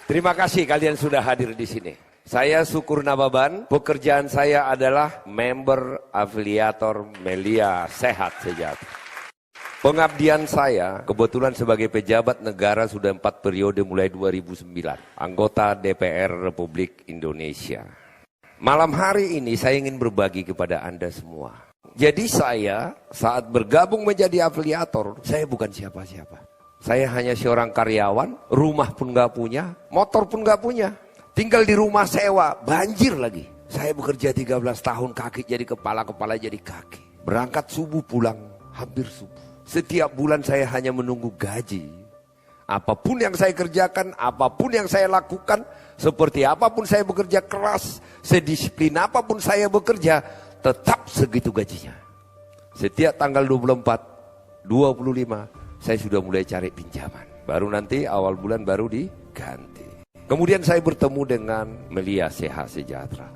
Terima kasih kalian sudah hadir di sini. Saya Syukur Nababan, pekerjaan saya adalah member afiliator Melia Sehat Sejahtera. Pengabdian saya kebetulan sebagai pejabat negara sudah 4 periode mulai 2009. Anggota DPR Republik Indonesia. Malam hari ini saya ingin berbagi kepada Anda semua. Jadi saya saat bergabung menjadi afiliator, saya bukan siapa-siapa. Saya hanya seorang karyawan, rumah pun gak punya, motor pun gak punya. Tinggal di rumah sewa, banjir lagi. Saya bekerja 13 tahun, kaki jadi kepala, kepala jadi kaki. Berangkat subuh, pulang hampir subuh. Setiap bulan saya hanya menunggu gaji. Apapun yang saya kerjakan, apapun yang saya lakukan, seperti apapun saya bekerja keras, sedisiplin apapun saya bekerja, tetap segitu gajinya. Setiap tanggal 24, 25, saya sudah mulai cari pinjaman. Baru nanti awal bulan baru diganti. Kemudian saya bertemu dengan Melia Sehat Sejahtera.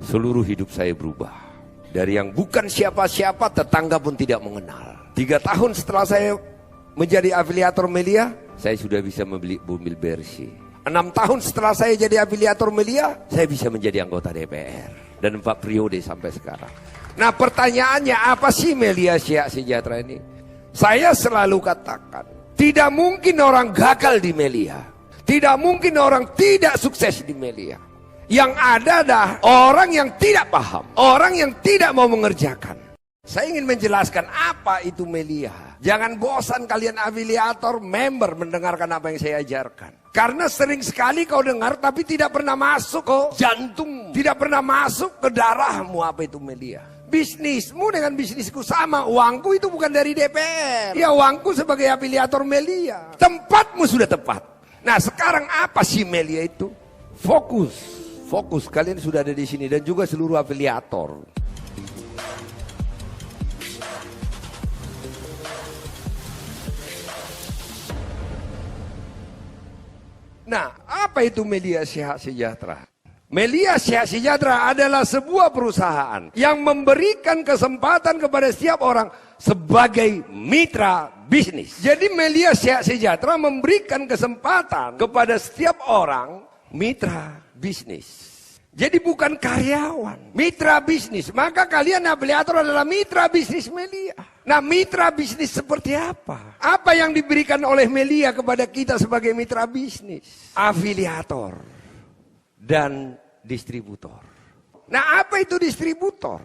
Seluruh hidup saya berubah. Dari yang bukan siapa-siapa, tetangga pun tidak mengenal. 3 tahun setelah saya menjadi afiliator Melia, saya sudah bisa membeli mobil bersih. 6 tahun setelah saya jadi afiliator Melia, saya bisa menjadi anggota DPR. Dan 4 periode sampai sekarang. Nah, pertanyaannya apa sih Melia Sehat Sejahtera ini? Saya selalu katakan, tidak mungkin orang gagal di Melia. Tidak mungkin orang tidak sukses di Melia. Yang ada adalah orang yang tidak paham, orang yang tidak mau mengerjakan. Saya ingin menjelaskan apa itu Melia. Jangan bosan kalian afiliator, member mendengarkan apa yang saya ajarkan. Karena sering sekali kau dengar tapi tidak pernah masuk ke jantung, tidak pernah masuk ke darahmu apa itu Melia. Bisnismu dengan bisnisku sama, uangku itu bukan dari DPR. Ya, uangku sebagai afiliator Melia. Tempatmu sudah tepat. Nah, sekarang apa sih Melia itu? Fokus. Fokus, kalian sudah ada di sini dan juga seluruh afiliator. Nah, apa itu Melia Sehat Sejahtera? Melia Sehat Sejahtera adalah sebuah perusahaan yang memberikan kesempatan kepada setiap orang sebagai mitra bisnis. Jadi Melia Sehat Sejahtera memberikan kesempatan kepada setiap orang mitra bisnis. Jadi bukan karyawan, mitra bisnis. Maka kalian afiliator adalah mitra bisnis Melia. Nah, mitra bisnis seperti apa? Apa yang diberikan oleh Melia kepada kita sebagai mitra bisnis? Afiliator dan distributor. Nah, apa itu distributor?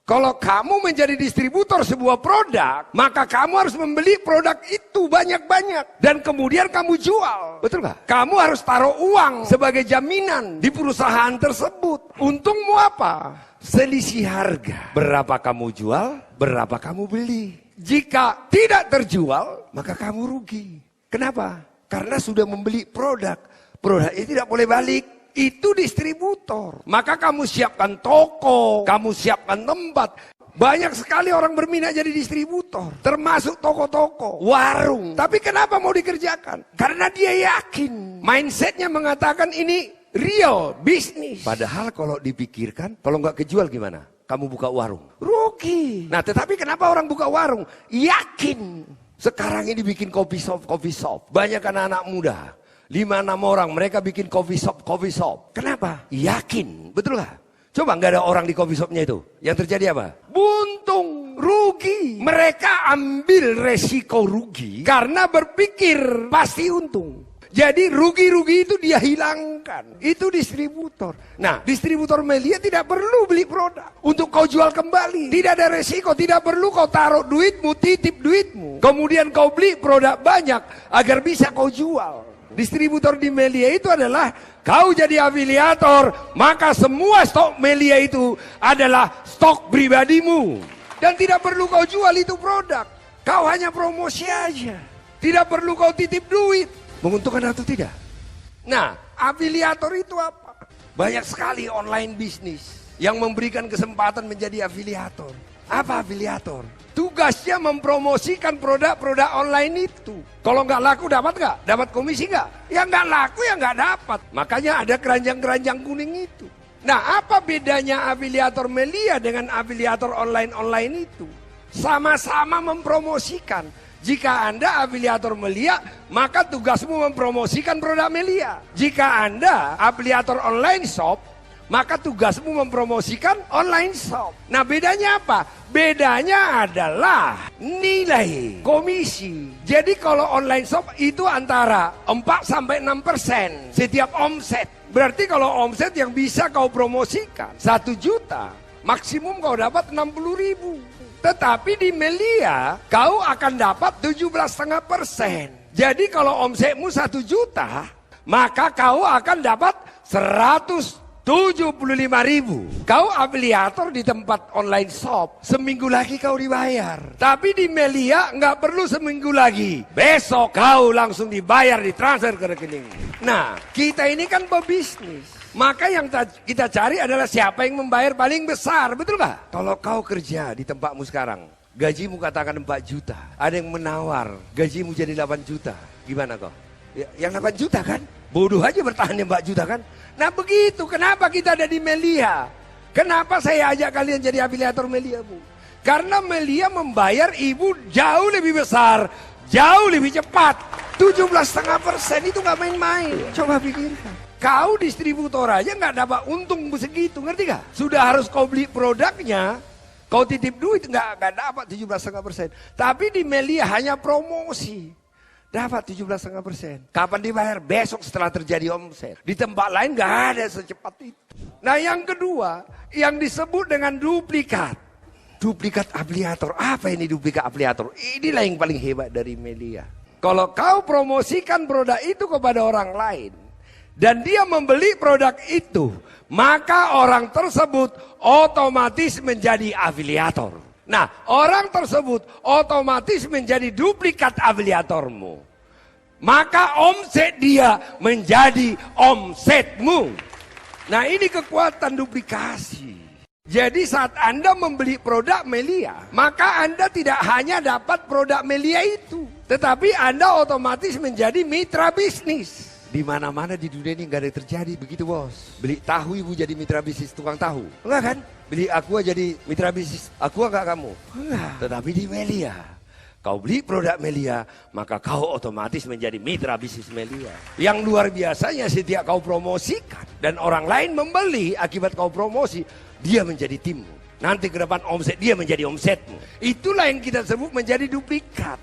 Kalau kamu menjadi distributor sebuah produk, maka kamu harus membeli produk itu banyak-banyak dan kemudian kamu jual. Betul nggak? Kamu harus taruh uang sebagai jaminan di perusahaan tersebut. Untungmu apa? Selisih harga. Berapa kamu jual, berapa kamu beli. Jika tidak terjual, maka kamu rugi. Kenapa? Karena sudah membeli produk. Produk itu tidak boleh balik. Itu distributor. Maka kamu siapkan toko, kamu siapkan tempat. Banyak sekali orang berminat jadi distributor, termasuk toko-toko, warung. Tapi kenapa mau dikerjakan? Karena dia yakin, mindsetnya mengatakan ini real bisnis. Padahal kalau dipikirkan, kalau nggak kejual gimana? Kamu buka warung, rugi. Nah, tetapi kenapa orang buka warung? Yakin. Sekarang ini bikin coffee shop. Banyak anak-anak muda. 5-6 orang mereka bikin coffee shop. Kenapa? Yakin, betul gak? Coba nggak ada orang di coffee shopnya itu. Yang terjadi apa? Buntung, rugi. Mereka ambil resiko rugi karena berpikir pasti untung. Jadi rugi-rugi itu dia hilangkan. Itu distributor. Nah, distributor Melia tidak perlu beli produk untuk kau jual kembali. Tidak ada resiko, tidak perlu kau taruh duitmu, titip duitmu. Kemudian kau beli produk banyak agar bisa kau jual. Distributor di Melia itu adalah kau jadi afiliator, maka semua stok Melia itu adalah stok pribadimu. Dan tidak perlu kau jual itu produk. Kau hanya promosi aja. Tidak perlu kau titip duit. Menguntungkan atau tidak? Nah, afiliator itu apa? Banyak sekali online bisnis yang memberikan kesempatan menjadi afiliator. Apa afiliator? Tugasnya mempromosikan produk-produk online itu. Kalau nggak laku dapat nggak? Dapat komisi nggak? Ya nggak laku ya nggak dapat. Makanya ada keranjang-keranjang kuning itu. Nah, apa bedanya afiliator Melia dengan afiliator online itu? Sama-sama mempromosikan. Jika Anda afiliator Melia, maka tugasmu mempromosikan produk Melia. Jika Anda afiliator online shop, maka tugasmu mempromosikan online shop. Nah, bedanya apa? Bedanya adalah nilai komisi. Jadi kalau online shop itu antara 4-6% setiap omset. Berarti kalau omset yang bisa kau promosikan 1 juta, maksimum kau dapat 60.000. Tetapi di Melia kau akan dapat 17,5%. Jadi kalau omsetmu 1 juta, maka kau akan dapat 175.000. Kau afiliator di tempat online shop, seminggu lagi kau dibayar. Tapi di Melia nggak perlu seminggu lagi. Besok kau langsung dibayar, ditransfer ke rekening. Nah, kita ini kan pebisnis. Maka yang kita cari adalah siapa yang membayar paling besar, betul nggak? Kalau kau kerja di tempatmu sekarang, gajimu katakan 4 juta. Ada yang menawar, gajimu jadi 8 juta. Gimana kau? Ya, yang 8 juta kan? Bodoh aja bertahan yang 4 juta kan? Nah begitu, kenapa kita ada di Melia? Kenapa saya ajak kalian jadi afiliator Melia, Bu? Karena Melia membayar ibu jauh lebih besar, jauh lebih cepat. 17,5% itu nggak main-main. Coba pikirkan. Kau distributor aja nggak dapat untung segitu, ngerti gak? Sudah harus kau beli produknya, kau titip duit nggak dapat 17,5%. Tapi di Melia hanya promosi, dapat 17,5%. Kapan dibayar? Besok setelah terjadi omset. Di tempat lain nggak ada secepat itu. Nah yang kedua, yang disebut dengan duplikat. Duplikat afiliator. Apa ini duplikat afiliator? Inilah yang paling hebat dari Melia. Kalau kau promosikan produk itu kepada orang lain, dan dia membeli produk itu, maka orang tersebut otomatis menjadi afiliator. Nah, orang tersebut otomatis menjadi duplikat afiliatormu. Maka omset dia menjadi omsetmu. Nah, ini kekuatan duplikasi. Jadi saat Anda membeli produk Melia, maka Anda tidak hanya dapat produk Melia itu, tetapi Anda otomatis menjadi mitra bisnis. Di mana-mana di dunia ini nggak ada yang terjadi begitu, bos. Beli tahu ibu jadi mitra bisnis tukang tahu, enggak kan? Beli aqua jadi mitra bisnis aqua, enggak kamu? Enggak. Tetapi di Melia, kau beli produk Melia, maka kau otomatis menjadi mitra bisnis Melia. Yang luar biasanya setiap kau promosikan dan orang lain membeli akibat kau promosi, dia menjadi timmu. Nanti ke depan omset dia menjadi omsetmu. Itulah yang kita sebut menjadi duplikat.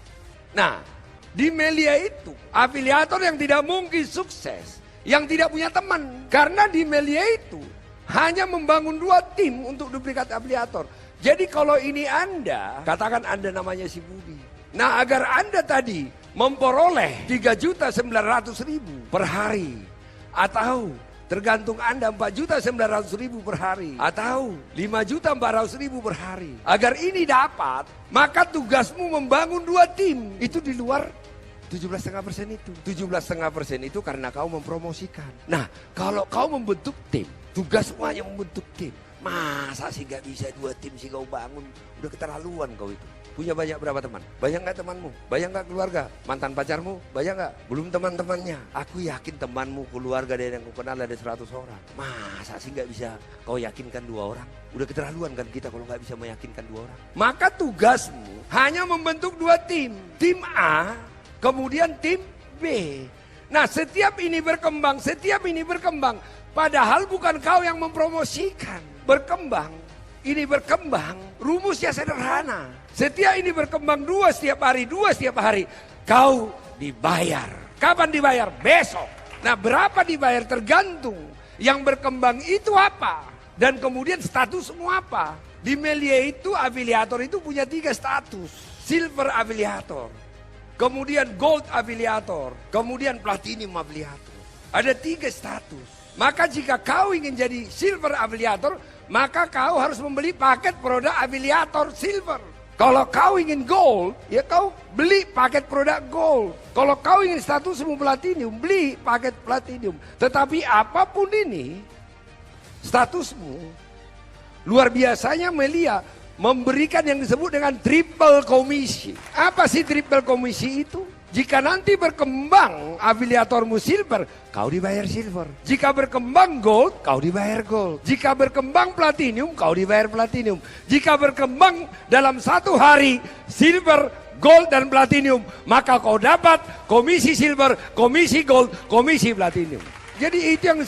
Nah, di Melia itu, afiliator yang tidak mungkin sukses, yang tidak punya teman. Karena di Melia itu, hanya membangun 2 tim untuk duplikat afiliator. Jadi kalau ini Anda, katakan Anda namanya si Budi. Nah agar Anda tadi memperoleh 3.900.000 per hari. Atau tergantung Anda 4.900.000 per hari. Atau 5.400.000 per hari. Agar ini dapat, maka tugasmu membangun 2 tim. Itu di luar 17,5% itu. 17,5% itu karena kau mempromosikan. Nah, kalau kau membentuk tim, tugasmu hanya membentuk tim. Masa sih gak bisa 2 tim sih kau bangun? Udah keterlaluan kau itu. Punya banyak berapa teman? Banyak gak temanmu? Banyak gak keluarga? Mantan pacarmu? Banyak gak? Belum teman-temannya. Aku yakin temanmu, keluarga dan yang kau kenal ada 100 orang. Masa sih gak bisa kau yakinkan 2 orang? Udah keterlaluan kan kita kalau gak bisa meyakinkan 2 orang. Maka tugasmu hanya membentuk 2 tim. Tim A, kemudian tim B. Nah setiap ini berkembang, padahal bukan kau yang mempromosikan. Berkembang, ini berkembang, rumusnya sederhana. Setiap ini berkembang 2 setiap hari, kau dibayar. Kapan dibayar? Besok. Nah berapa dibayar tergantung. Yang berkembang itu apa? Dan kemudian statusmu apa? Di Melia itu afiliator itu punya 3 status. Silver afiliator, kemudian gold afiliator, kemudian platinum afiliator. Ada 3 status. Maka jika kau ingin jadi silver afiliator, maka kau harus membeli paket produk afiliator silver. Kalau kau ingin gold, ya kau beli paket produk gold. Kalau kau ingin statusmu platinum, beli paket platinum. Tetapi apapun ini, statusmu, luar biasanya Melia memberikan yang disebut dengan triple komisi. Apa sih triple komisi itu? Jika nanti berkembang afiliatormu silver, kau dibayar silver. Jika berkembang gold, kau dibayar gold. Jika berkembang platinum, kau dibayar platinum. Jika berkembang dalam 1 hari silver, gold dan platinum, maka kau dapat komisi silver, komisi gold, komisi platinum. Jadi itu yang